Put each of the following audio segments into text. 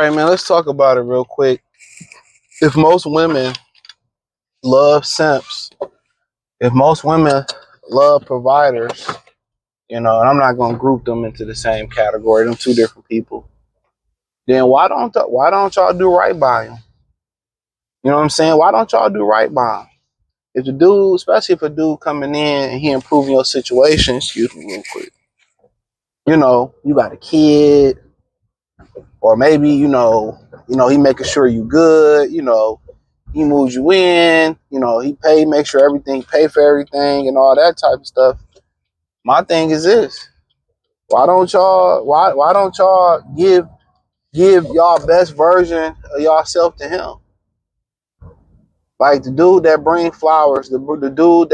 right, man, let's talk about it real quick. If most women love simps, if most women love providers, and I'm not gonna group them into the same category, them two different people, then why don't y'all do right by them? You know what I'm saying? Why don't y'all do right by them? If the dude, especially if a dude coming in and he improving your situation, excuse me real quick, you got a kid, or maybe, he making sure you good, he moves you in, he make sure pay for everything and all that type of stuff. My thing is this. Why don't y'all give y'all best version of yourself to him? Like the dude that bring flowers, the dude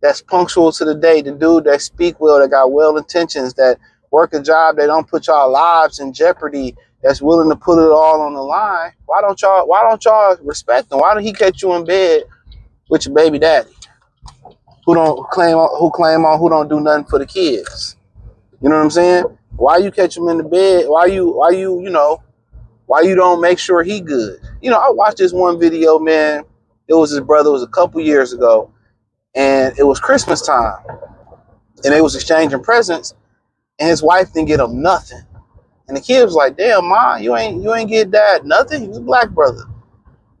that's punctual to the day, the dude that speak well, that got well intentions, that work a job that don't put y'all lives in jeopardy, that's willing to put it all on the line. Why don't y'all respect him? Why don't he catch you in bed with your baby daddy who don't do nothing for the kids? You know what I'm saying? Why you catch him in the bed? Why you don't make sure he good? I watched this one video, man. It was his brother. It was a couple years ago, and it was Christmas time, and they was exchanging presents, and his wife didn't get him nothing, and the kid was like, "Damn, ma, you ain't get dad nothing. He was a black brother,"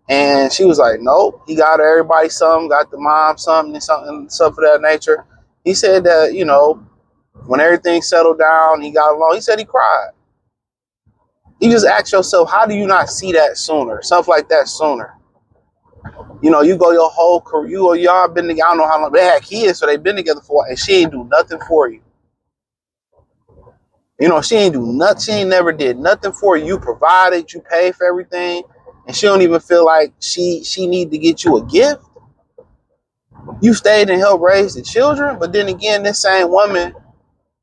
and she was like, "Nope, he got everybody something, got the mom something and something, stuff of that nature." He said that when everything settled down, he got along. He said he cried. You just ask yourself, how do you not see that sooner? Stuff like that sooner. You go your whole career, y'all been together, I don't know how long, they had kids, so they've been together for a while, and she ain't do nothing for you. She ain't do nothing, she ain't never did nothing for you. You provided, you paid for everything, and she don't even feel like she need to get you a gift. You stayed and helped raise the children, but then again, this same woman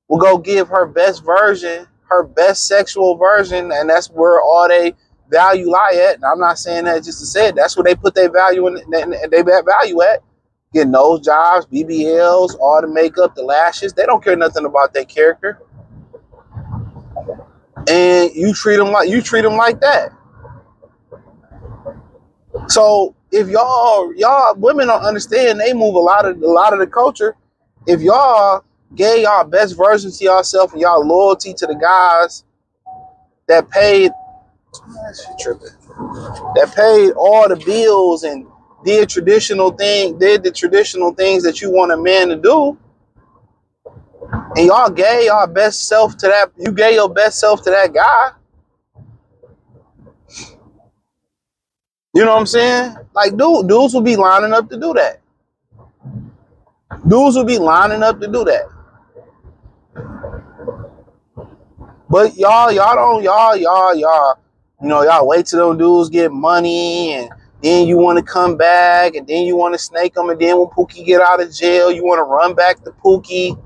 will go give her best version, her best sexual version, and that's where all they value lie at. And I'm not saying that just to say it. That's where they put their value in. They value at getting those jobs, BBLs, all the makeup, the lashes. They don't care nothing about their character, and you treat them like that. So if y'all women don't understand, they move a lot of the culture. If y'all gave y'all best version to yourself and y'all loyalty to the guys that paid all the bills and did the traditional things that you want a man to do, and y'all gave y'all best self to that, you gave your best self to that guy. You know what I'm saying? Like dudes will be lining up to do that. Dudes will be lining up to do that. But y'all wait till them dudes get money, and then you want to come back, and then you want to snake them, and then when Pookie get out of jail, you want to run back to Pookie.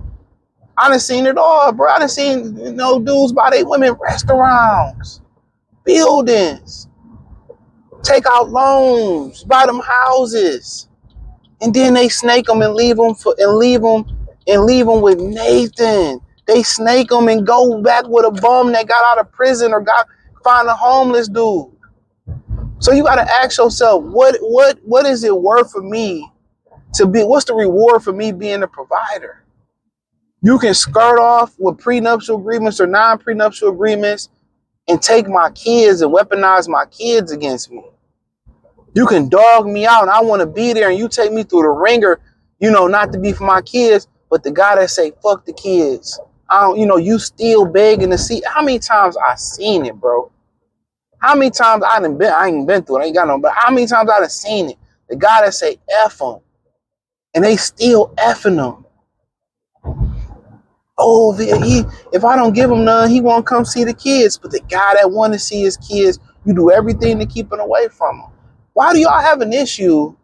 I done seen it all, bro. I done seen dudes buy they women restaurants, buildings, take out loans, buy them houses, and then they snake them and leave them with Nathan. They snake them and go back with a bum that got out of prison or find a homeless dude. So you got to ask yourself, what is it worth for me to be? What's the reward for me being a provider? You can skirt off with prenuptial agreements or non-prenuptial agreements and take my kids and weaponize my kids against me. You can dog me out and I want to be there, and you take me through the ringer, not to be for my kids, but the guy that say, fuck the kids. You still begging to see. How many times I seen it, bro? How many times I ain't been through it, I ain't got no, but how many times I done seen it? The guy that say F them, and they still effing them. Oh, if I don't give him none, he won't come see the kids. But the guy that want to see his kids, you do everything to keep him away from them. Why do y'all have an issue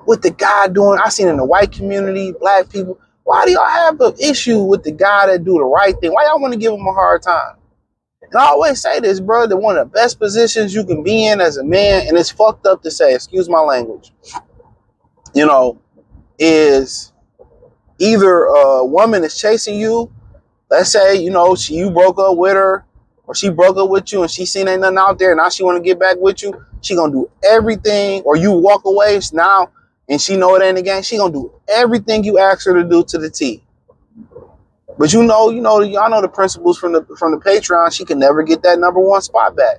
with the guy doing? I seen in the white community, black people. Why do y'all have an issue with the guy that do the right thing? Why y'all want to give him a hard time? And I always say this, bro, that one of the best positions you can be in as a man, and it's fucked up to say, excuse my language, is either a woman is chasing you. Let's say, you broke up with her, or she broke up with you and she seen ain't nothing out there and now she want to get back with you, she gonna do everything, or you walk away now and she know it ain't a game, she gonna do everything you ask her to do to the T. But y'all know the principles from the Patreon. She can never get that #1 spot back.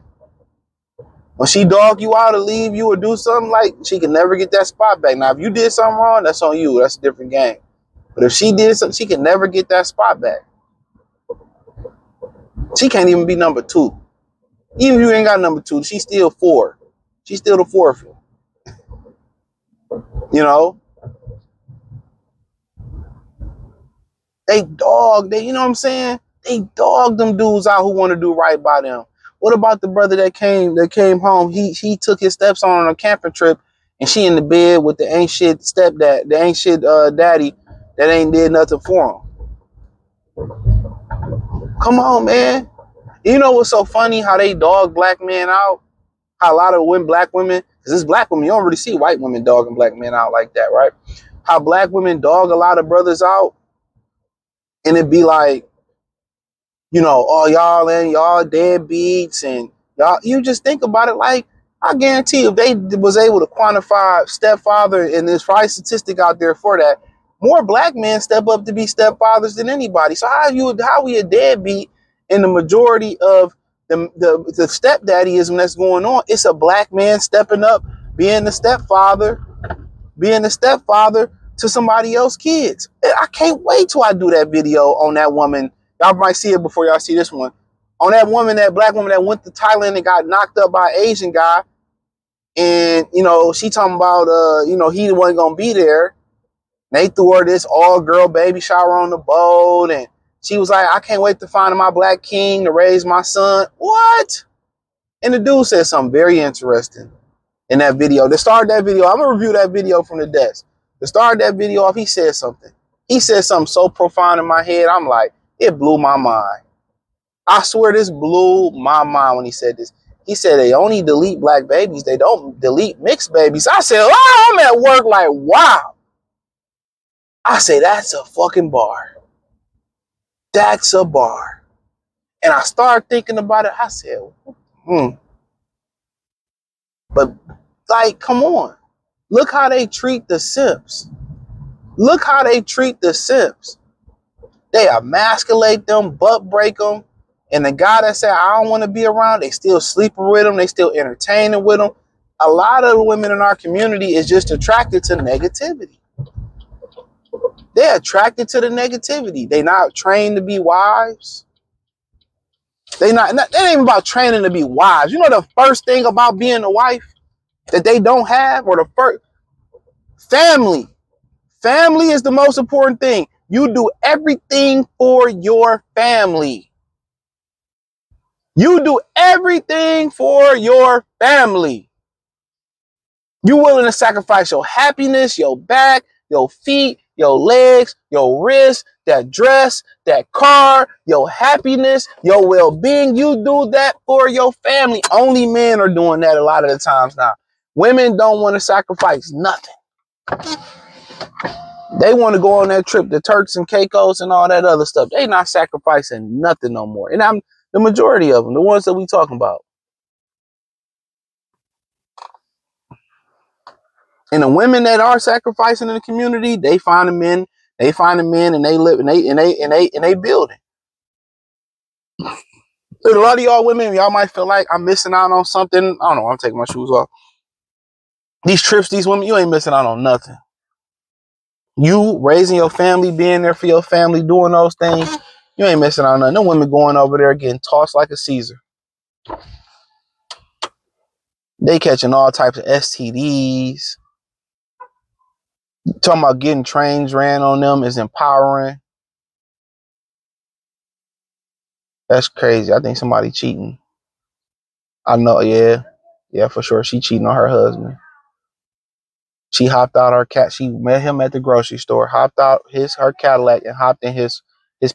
When she dog you out or leave you or do something, like, she can never get that spot back. Now, if you did something wrong, that's on you. That's a different game. But if she did something, she can never get that spot back. She can't even be #2. Even if you ain't got #2, she's still 4. She's still the 4th. You know? You know what I'm saying? They dog them dudes out who want to do right by them. What about the brother that came home? He took his stepson on a camping trip, and she in the bed with the ain't shit stepdad, the ain't shit daddy that ain't did nothing for him. Come on, man. You know what's so funny? How they dog black men out? How a lot of black women, because it's black women, you don't really see white women dogging black men out like that, right? How black women dog a lot of brothers out, and it be like, oh, y'all deadbeats, and y'all, you just think about it, like, I guarantee if they was able to quantify stepfather, and there's probably a statistic out there for that, more black men step up to be stepfathers than anybody. So how we a deadbeat in the majority of the stepdaddyism that's going on? It's a black man stepping up, being the stepfather to somebody else's kids. I can't wait till I do that video on that woman. Y'all might see it before y'all see this one. On that woman, that black woman that went to Thailand and got knocked up by an Asian guy. And, she talking about, he wasn't going to be there. They threw her this all-girl baby shower on the boat. And she was like, I can't wait to find my black king to raise my son. What? And the dude said something very interesting in that video. To start that video, I'm going to review that video from the desk. To start that video off, he said something. He said something so profound in my head. I'm like, it blew my mind. I swear this blew my mind when he said this. He said they only delete black babies. They don't delete mixed babies. I said, oh, I'm at work like, wow. I say, that's a fucking bar. That's a bar. And I started thinking about it. I said, But, like, come on. Look how they treat the Simps. Look how they treat the Simps. They emasculate them, butt break them. And the guy that said, I don't want to be around, they still sleeping with them. They still entertaining with them. A lot of the women in our community is just attracted to negativity. They're attracted to the negativity. They not trained to be wives. They ain't even about training to be wives. You know the first thing about being a wife that they don't have, or the first? Family. Family is the most important thing. You do everything for your family. You do everything for your family. You willing to sacrifice your happiness, your back, your feet, your legs, your wrists, that dress, that car, your happiness, your well-being. You do that for your family. Only men are doing that a lot of the times now. Women don't want to sacrifice nothing. They want to go on that trip to Turks and Caicos and all that other stuff. They not sacrificing nothing no more. And I'm the majority of them, the ones that we talking about. And the women that are sacrificing in the community, they find the men, and they live and they building. A lot of y'all women, y'all might feel like I'm missing out on something. I don't know, I'm taking my shoes off. These trips, these women, you ain't missing out on nothing. You raising your family, being there for your family, doing those things, you ain't missing out on nothing. No women going over there getting tossed like a Caesar. They catching all types of STDs. Talking about getting trains ran on them is empowering. That's crazy. I think somebody cheating. I know, yeah. Yeah, for sure. She cheating on her husband. She hopped out her cat. She met him at the grocery store, hopped out her Cadillac and hopped in his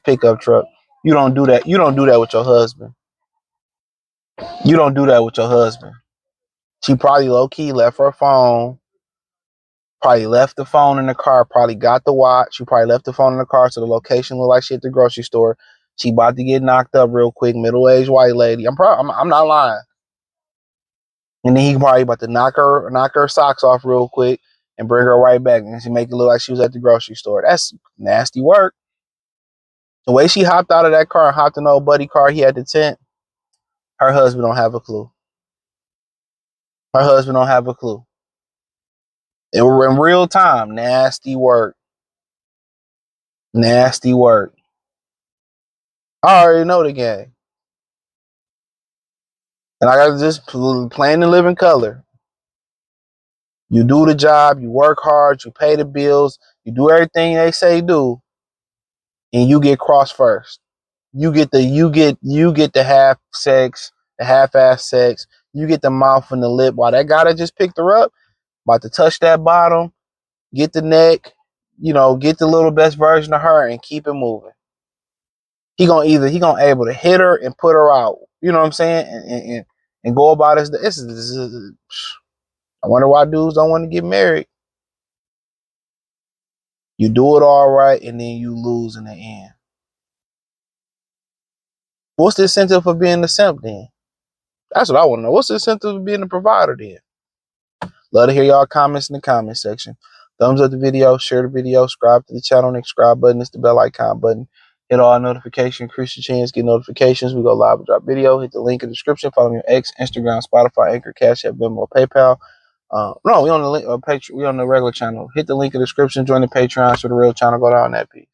pickup truck. You don't do that. You don't do that with your husband. You don't do that with your husband. She probably low-key left her phone. Probably left the phone in the car. Probably got the watch. She probably left the phone in the car so the location looked like she at the grocery store. She about to get knocked up real quick. Middle-aged white lady. I'm not lying. And then he probably about to knock her socks off real quick and bring her right back. And she make it look like she was at the grocery store. That's nasty work. The way she hopped out of that car and hopped in old buddy car he had the tent, her husband don't have a clue. Her husband don't have a clue. It were in real time. Nasty work. Nasty work. I already know the game. And I got just plain and live in color. You do the job, you work hard, you pay the bills, you do everything they say do, and you get cross first. You get the half sex, the half-ass sex. You get the mouth and the lip while that guy that just picked her up about to touch that bottom, get the neck, get the little best version of her and keep it moving. He gonna able to hit her and put her out. You know what I'm saying? And go about his. I wonder why dudes don't want to get married. You do it all right, and then you lose in the end. What's the incentive for being the simp then? That's what I want to know. What's the incentive of being the provider then? Love to hear y'all comments in the comment section. Thumbs up the video, share the video, subscribe to the channel. Next subscribe button is the bell icon button. Hit all notifications, increase your chance, get notifications. We go live and drop video. Hit the link in the description. Follow me on X, Instagram, Spotify, Anchor, Cash App, Venmo, PayPal. No, we on the link, Patreon. We on the regular channel. Hit the link in the description. Join the Patreon so the real channel go down that piece.